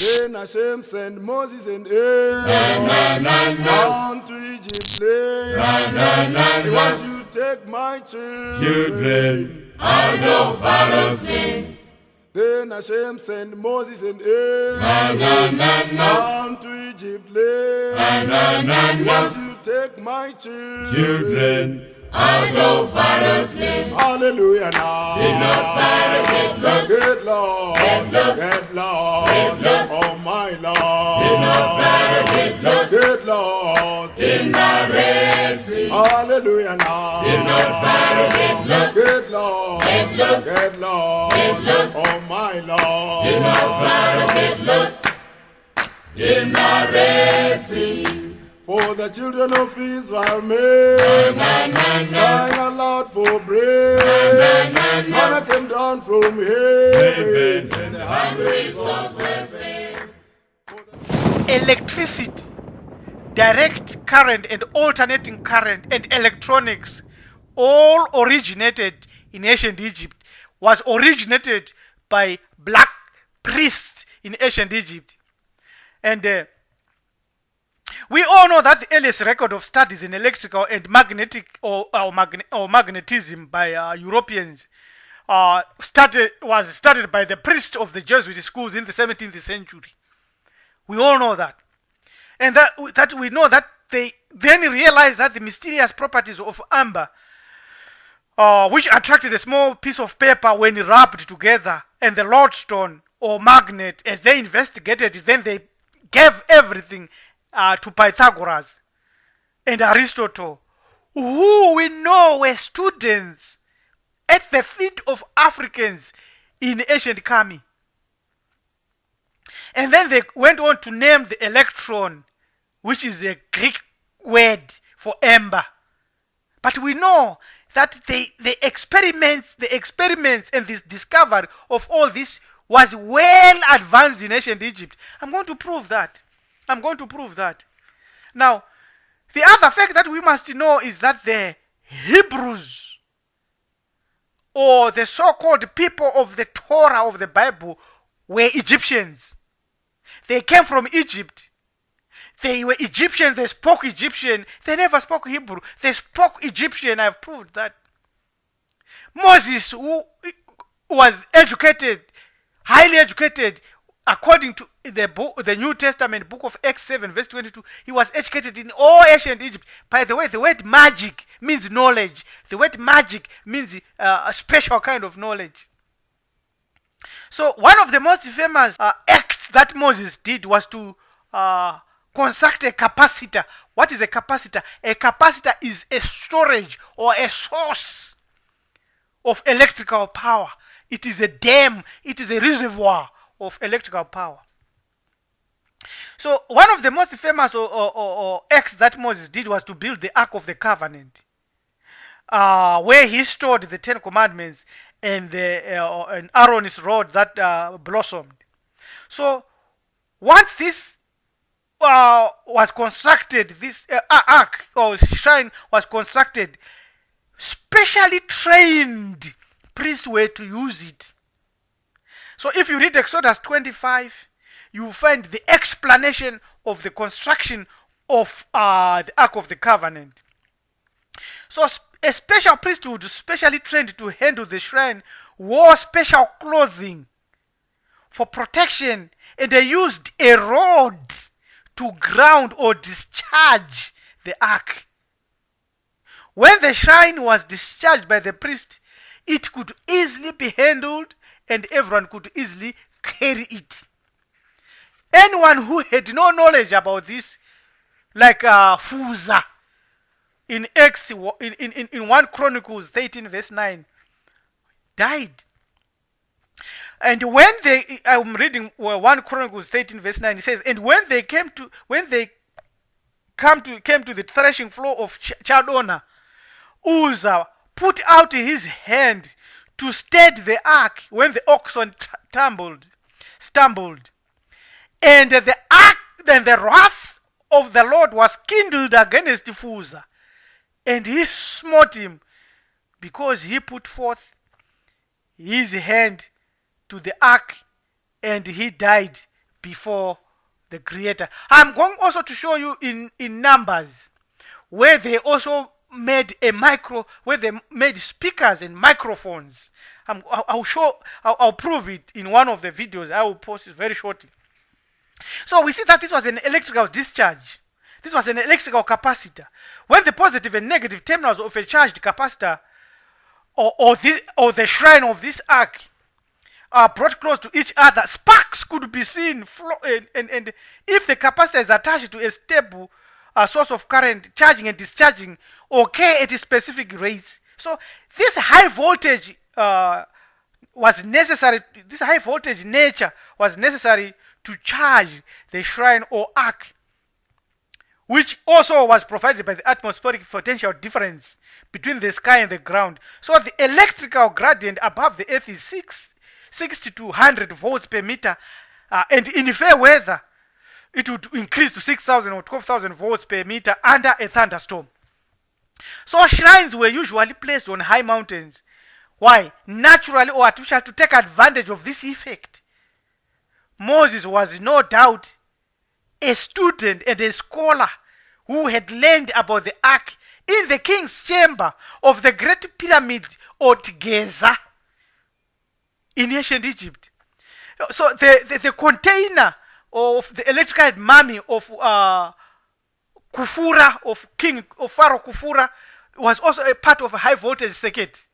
Then Hashem sent Moses and Aaron down to Egypt. I want you to take my children out of Pharaoh's land. Then Hashem sent Moses and Aaron down to Egypt. I want you to take my children out of Pharaoh's land. Hallelujah now. Did not Pharaoh get lost? Get lost. Get lost. Get lost. Get lost. Oh my Lord. Did not Pharaoh get lost? Get lost. In the Red Sea. Hallelujah now. Did not Pharaoh get lost? Get lost. Get lost. Get lost. Get lost. Oh my Lord. Did not Pharaoh get lost? In the Red Sea. For the children of Israel made crying aloud for bread. Manna came down from heaven, and the hungry souls were fed. Electricity, direct current and alternating current and electronics all originated in ancient Egypt, was originated by black priests in ancient Egypt. And we all know that the earliest record of studies in electrical and magnetic or magnetism by Europeans was started by the priests of the Jesuit schools in the 17th century. We all know that. And that we know that they then realized that the mysterious properties of amber, which attracted a small piece of paper when wrapped together, and the lodestone or magnet, as they investigated it, then they gave everything to Pythagoras and Aristotle, who we know were students at the feet of Africans in ancient Kami. And then they went on to name the electron, which is a Greek word for amber. But we know that the experiments and this discovery of all this was well advanced in ancient Egypt. I'm going to prove that. Now, the other fact that we must know is that the Hebrews, or the so-called people of the Torah of the Bible, were Egyptians. They came from Egypt. They were Egyptians. They spoke Egyptian. They never spoke Hebrew. They spoke Egyptian. I've proved that. Moses, who was educated, highly educated, according to the New Testament book of Acts 7 verse 22, he was educated in all ancient Egypt. By the way, the word magic means knowledge. The word magic means a special kind of knowledge. So one of the most famous acts that Moses did was to construct a capacitor. What is a capacitor? A capacitor is a storage or a source of electrical power. It is a dam. It is a reservoir of electrical power. So one of the most famous acts that Moses did was to build the Ark of the Covenant, where he stored the 10 Commandments and and Aaron's rod that blossomed. So once this was constructed, this ark or shrine was constructed, specially trained priests were to use it. So if you read Exodus 25, you will find the explanation of the construction of the Ark of the Covenant. So a special priesthood, specially trained to handle the shrine, wore special clothing for protection, and they used a rod to ground or discharge the ark. When the shrine was discharged by the priest, it could easily be handled and everyone could easily carry it. Anyone who had no knowledge about this, like Fuzzah in 1 Chronicles 13 verse 9, died. And when I'm reading 1 Chronicles 13 verse 9, it says, and when they came to the threshing floor of Chadona, Uzzah put out his hand to steady the ark when the oxen stumbled. And the ark, then the wrath of the Lord was kindled against Fuzzah, and he smote him because he put forth his hand to the ark, and he died before the Creator. I'm going also to show you in Numbers where they also made where they made speakers and microphones. I'll prove it in one of the videos. I will post it very shortly. So we see that this was an electrical discharge. This was an electrical capacitor. When the positive and negative terminals of a charged capacitor or the shrine of this arc are brought close to each other, sparks could be seen. And if the capacitor is attached to a stable source of current, charging and discharging occur at specific rates. So this high voltage was necessary. This high voltage nature was necessary to charge the shrine or arc, which also was provided by the atmospheric potential difference between the sky and the ground. So the electrical gradient above the earth is 60 to 100 volts per meter, and in fair weather it would increase to 6,000 or 12,000 volts per meter under a thunderstorm. So shrines were usually placed on high mountains. Why? Naturally or artificially, to take advantage of this effect. Moses was no doubt a student and a scholar who had learned about the ark in the king's chamber of the great pyramid or Giza in ancient Egypt. So the container of the electrical mummy of Kufura, of Pharaoh Kufura, was also a part of a high voltage circuit.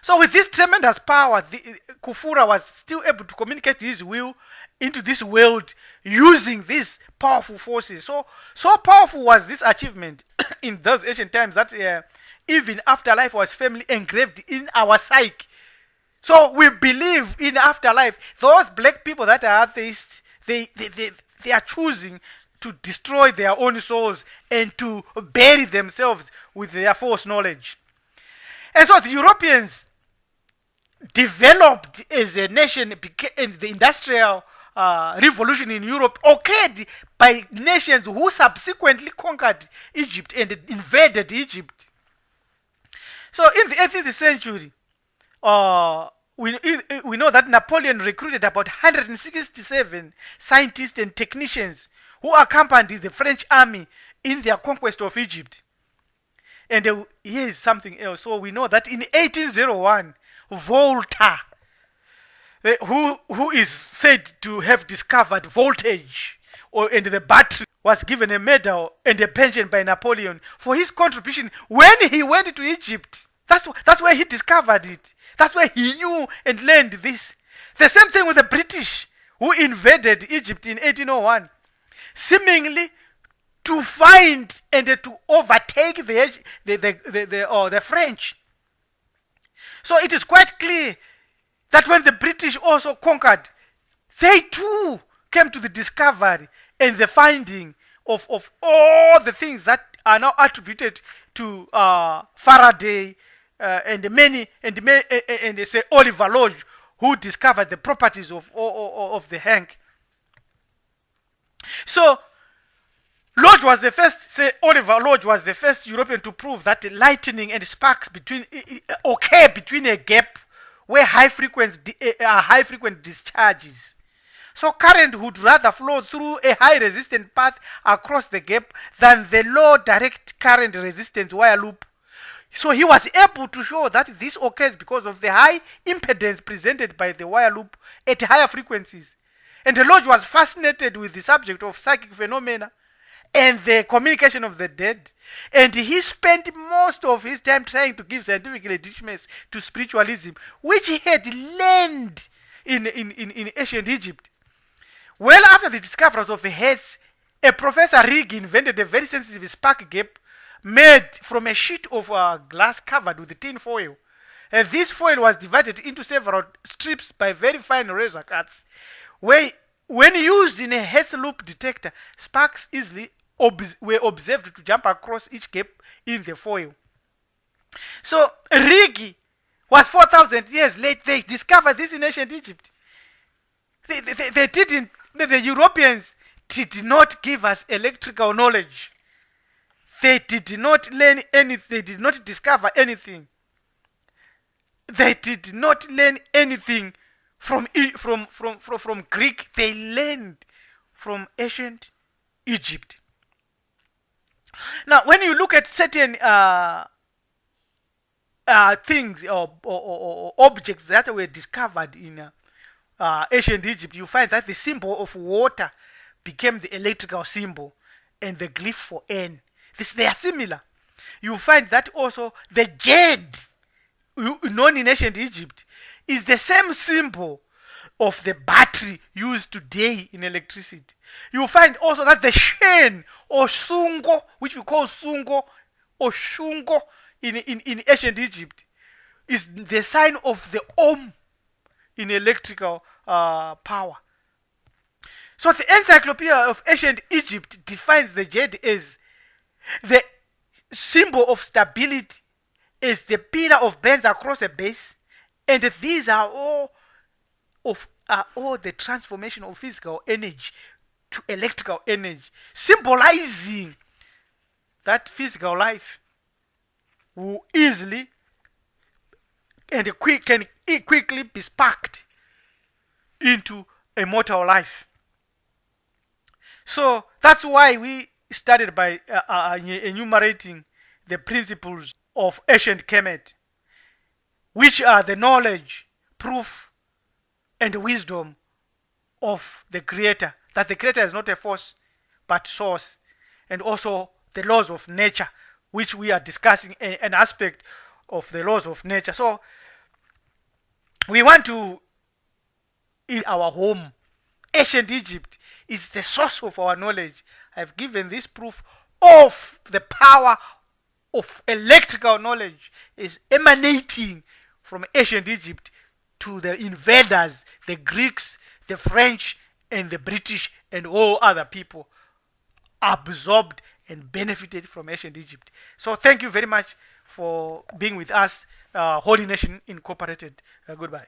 So with this tremendous power, Kufura was still able to communicate his will into this world using these powerful forces. So powerful was this achievement in those ancient times that even afterlife was firmly engraved in our psyche. So we believe in afterlife. Those black people that are atheists, they are choosing to destroy their own souls and to bury themselves with their false knowledge. And so the Europeans developed as a nation, and the industrial revolution in Europe occurred by nations who subsequently conquered Egypt and invaded Egypt. So in the 18th century, we know that Napoleon recruited about 167 scientists and technicians who accompanied the French army in their conquest of Egypt. And here is something else. So we know that in 1801, Volta, who is said to have discovered voltage and the battery, was given a medal and a pension by Napoleon for his contribution when he went to Egypt. That's where he discovered it. That's where he knew and learned this. The same thing with the British, who invaded Egypt in 1801, seemingly to find and to overtake the French. So it is quite clear that when the British also conquered, they too came to the discovery and the finding of all the things that are now attributed to Faraday and say Oliver Lodge, who discovered the properties of the Hank. So Oliver Lodge was the first European to prove that lightning and sparks occur between a gap where high frequent discharges. So current would rather flow through a high resistance path across the gap than the low direct current resistance wire loop. So he was able to show that this occurs because of the high impedance presented by the wire loop at higher frequencies. And Lodge was fascinated with the subject of psychic phenomena and the communication of the dead. And he spent most of his time trying to give scientific legitimacy to spiritualism, which he had learned in ancient Egypt. Well, after the discovery of Hertz, a Professor Rigg invented a very sensitive spark gap made from a sheet of glass covered with tin foil. And this foil was divided into several strips by very fine razor cuts. When used in a Hertz loop detector, sparks easily were observed to jump across each gap in the foil. So Rigg was 4,000 years late. They discovered this in ancient Egypt. The Europeans did not give us electrical knowledge. They did not learn anything. They did not discover anything. They did not learn anything from Greek, they learned from ancient Egypt. Now, when you look at certain things or objects that were discovered in ancient Egypt, you find that the symbol of water became the electrical symbol, and the glyph for N. They are similar. You find that also the Djed, known in ancient Egypt, is the same symbol of the battery used today in electricity. You find also that the Shen or Sungo, which we call Sungo or Shungo in ancient Egypt, is the sign of the Om in electrical power. So the Encyclopedia of Ancient Egypt defines the Djed as the symbol of stability, as the pillar of bends across a base, and these are all the transformation of physical energy to electrical energy, symbolizing that physical life will easily and can quickly be sparked into a mortal life. So that's why we started by enumerating the principles of ancient Kemet, which are the knowledge, proof, and wisdom of the Creator, that the Creator is not a force but source, and also the laws of nature, which we are discussing an aspect of the laws of nature. So we want to, in our home, ancient Egypt is the source of our knowledge. I've given this proof of the power of electrical knowledge is emanating from ancient Egypt to the invaders, the Greeks, the French, and the British, and all other people absorbed and benefited from ancient Egypt. So thank you very much for being with us. Holy Nation Incorporated. Goodbye.